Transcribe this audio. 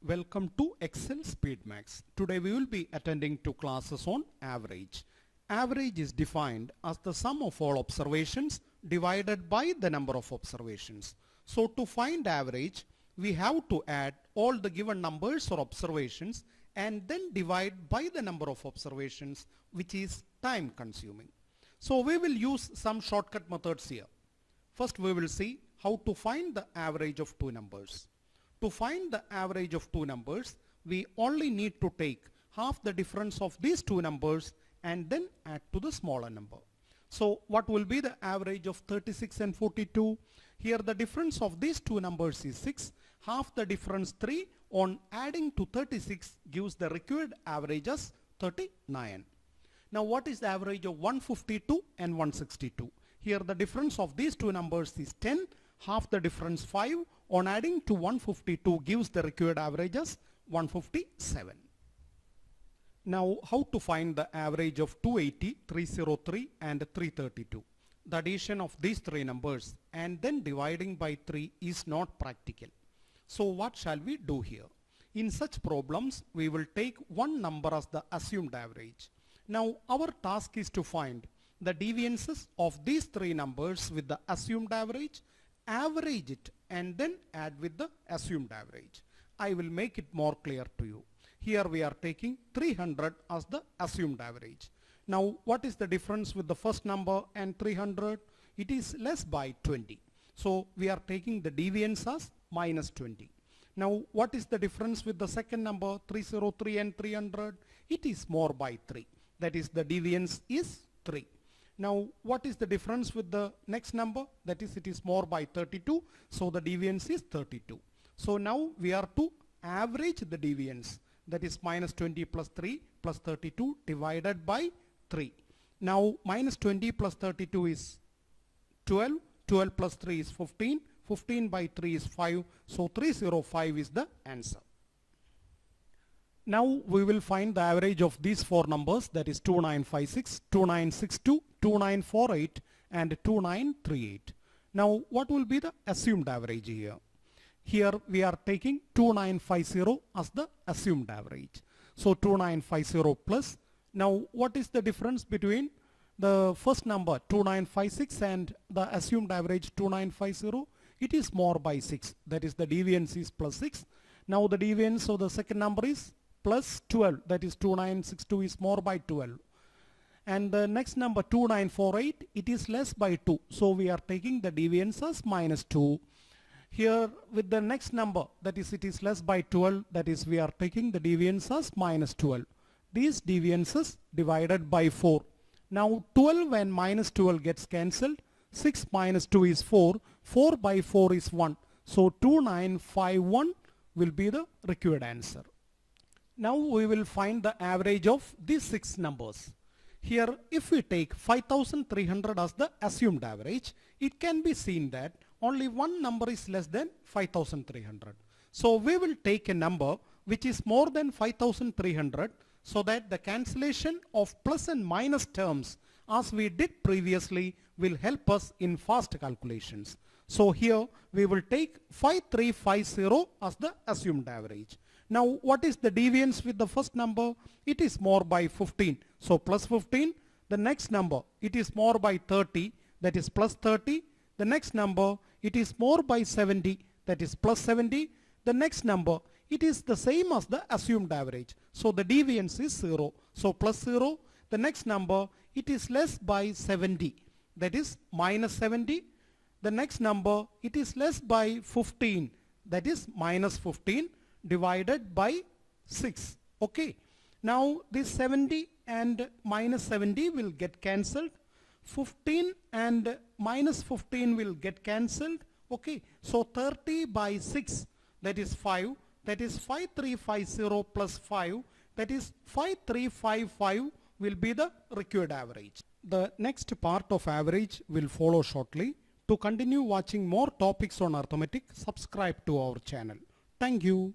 Welcome to Excel SpeedMax. Today we will be attending to classes on average. Average is defined as the sum of all observations divided by the number of observations. So to find average, we have to add all the given numbers or observations and then divide by the number of observations, which is time consuming. So we will use some shortcut methods here. First we will see how to find the average of two numbers. To find the average of two numbers, we only need to take half the difference of these two numbers and then add to the smaller number. So what will be the average of 36 and 42? Here the difference of these two numbers is 6. Half the difference 3 on adding to 36 gives the required average as 39. Now what is the average of 152 and 162? Here the difference of these two numbers is 10. Half the difference 5 on adding to 152 gives the required average as 157. Now how to find the average of 280, 303 and 332? The addition of these three numbers and then dividing by 3 is not practical. So what shall we do here? In such problems we will take one number as the assumed average. Now our task is to find the deviances of these three numbers with the assumed average, average it and then add with the assumed average. I will make it more clear to you. Here we are taking 300 as the assumed average. Now what is the difference with the first number and 300? It is less by 20. So we are taking the deviance as minus 20. Now what is the difference with the second number 303 and 300? It is more by 3. That is the deviance is 3. Now what is the difference with the next number? That is, it is more by 32. So the deviance is 32. So now we are to average the deviance. That is minus 20 plus 3 plus 32 divided by 3. Now minus 20 plus 32 is 12. 12 plus 3 is 15. 15 by 3 is 5. So 305 is the answer. Now we will find the average of these four numbers, that is 2956, 2962, 2948 and 2938. Now what will be the assumed average here? Here we are taking 2950 as the assumed average. So 2950 plus. Now what is the difference between the first number 2956 and the assumed average 2950? It is more by 6. That is, the deviance is plus 6. Now the deviance of the second number is plus 12, that is 2962 is more by 12. And the next number 2948, it is less by 2. So we are taking the deviance as minus 2. Here with the next number, that is, it is less by 12, that is, we are taking the deviance as minus 12. These deviances divided by 4. Now 12 and minus 12 gets cancelled. 6 minus 2 is 4. 4 by 4 is 1. So 2951 will be the required answer. Now we will find the average of these six numbers. Here if we take 5300 as the assumed average, it can be seen that only one number is less than 5300. So we will take a number which is more than 5300 so that the cancellation of plus and minus terms as we did previously will help us in fast calculations. So here we will take 5350 as the assumed average. Now what is the deviance with the first number? It is more by 15. So plus 15. The next number, it is more by 30. That is plus 30. The next number, it is more by 70. That is plus 70. The next number, it is the same as the assumed average. So the deviance is 0. So plus 0. The next number, it is less by 70. That is minus 70. The next number, it is less by 15. That is minus 15 divided by 6. Okay. Now this 70 and minus 70 will get cancelled. 15 and minus 15 will get cancelled. Okay. So 30 by 6, that is 5. That is 5350 plus 5. That is 5355 will be the required average. The next part of average will follow shortly. To continue watching more topics on arithmetic, subscribe to our channel. Thank you.